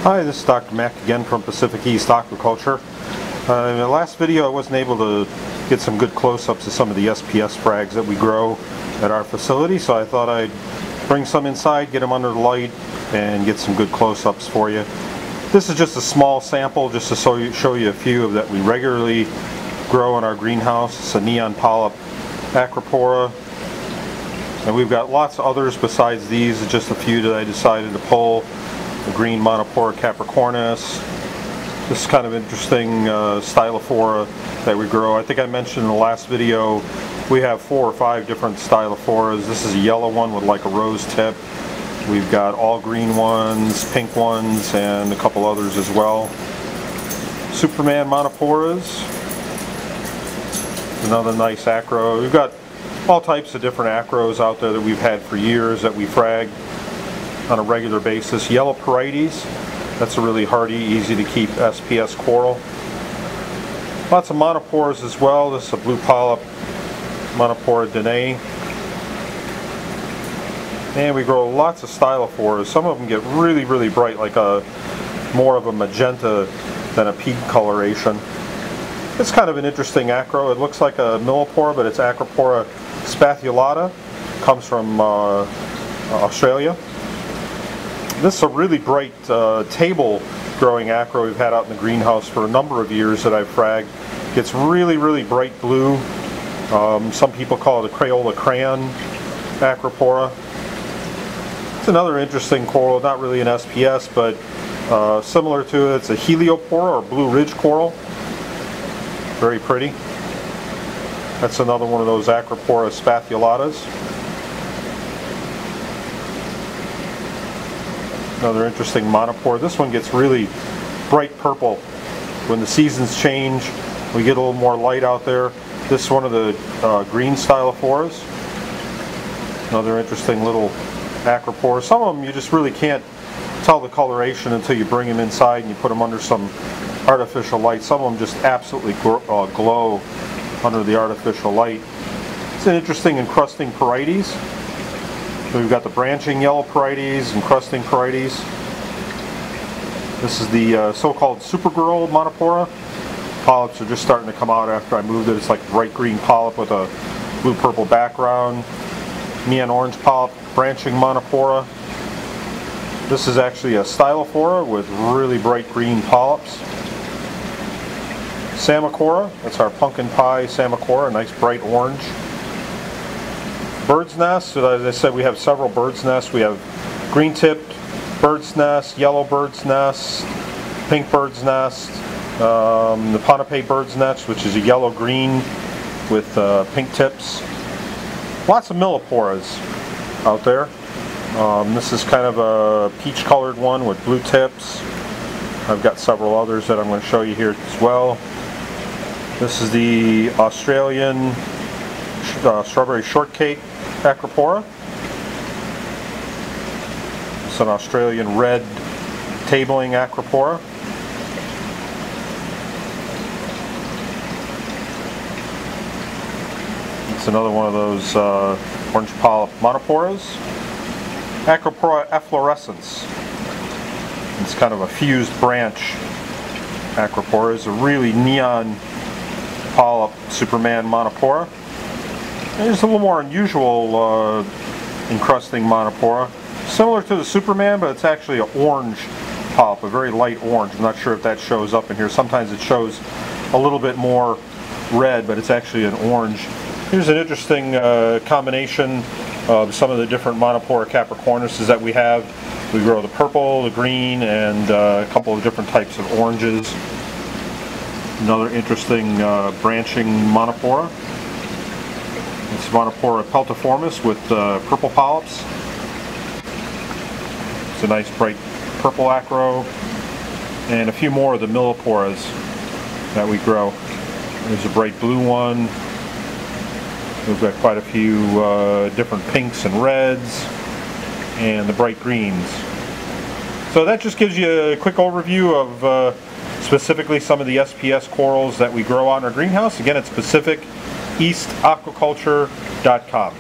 Hi, this is Dr. Mack again from Pacific East Aquaculture. In the last video I wasn't able to get some good close-ups of some of the SPS frags that we grow at our facility, so I thought I'd bring some inside, get them under the light, and get some good close-ups for you. This is just a small sample just to show you a few of that we regularly grow in our greenhouse. It's a neon polyp acropora, and we've got lots of others besides these. It's just a few that I decided to pull. The green monopora capricornis. This is kind of interesting stylophora that we grow. I think I mentioned in the last video we have 4 or 5 different stylophoras. This is a yellow one with like a rose tip. We've got all green ones, pink ones, and a couple others as well. Superman monoporas. Another nice acro. We've got all types of different acros out there that we've had for years that we frag on a regular basis. Yellow parietes, that's a really hardy, easy to keep SPS coral. Lots of monoporas as well. This is a blue polyp monopora danae. And we grow lots of stylophoras. Some of them get really, really bright, like a more of a magenta than a peak coloration. It's kind of an interesting acro. It looks like a millipora, but it's Acropora spathulata. Comes from Australia. This is a really bright table growing acro we've had out in the greenhouse for a number of years that I've fragged. Gets really, really bright blue. Some people call it a Crayola crayon acropora. It's another interesting coral, not really an SPS, but similar to it. It's a heliopora or blue ridge coral. Very pretty. That's another one of those Acropora spathulatas. Another interesting monopora. This one gets really bright purple. When the seasons change, we get a little more light out there. This is one of the green stylophoras. Another interesting little acropora. Some of them you just really can't tell the coloration until you bring them inside and you put them under some artificial light. Some of them just absolutely glow under the artificial light. It's an interesting encrusting parietes. So we've got the branching yellow parietes, encrusting parietes. This is the so-called Supergirl monopora. Polyps are just starting to come out after I moved it. It's like a bright green polyp with a blue-purple background. Neon orange polyp, branching monopora. This is actually a stylophora with really bright green polyps. Samacora, that's our pumpkin pie samacora, nice bright orange. Bird's nest, so as I said, we have several bird's nests. We have green-tipped bird's nest, yellow bird's nest, pink bird's nest, the Ponape bird's nest, which is a yellow-green with pink tips. Lots of milliporas out there. This is kind of a peach-colored one with blue tips. I've got several others that I'm going to show you here as well. This is the Australian strawberry shortcake acropora. It's an Australian red tabling acropora. It's another one of those orange polyp monoporas. Acropora efflorescens. It's kind of a fused branch acropora. It's a really neon polyp Superman monopora. There's a little more unusual encrusting monopora. Similar to the Superman, but it's actually an orange polyp, a very light orange. I'm not sure if that shows up in here. Sometimes it shows a little bit more red, but it's actually an orange. Here's an interesting combination of some of the different monopora capricornuses that we have. We grow the purple, the green, and a couple of different types of oranges. Another interesting branching monopora. It's monopora peltiformis with purple polyps. It's a nice bright purple acro. And a few more of the milliporas that we grow. There's a bright blue one. We've got quite a few different pinks and reds, and the bright greens. So that just gives you a quick overview of specifically some of the SPS corals that we grow on our greenhouse. Again, it's PacificEastAquaculture.com.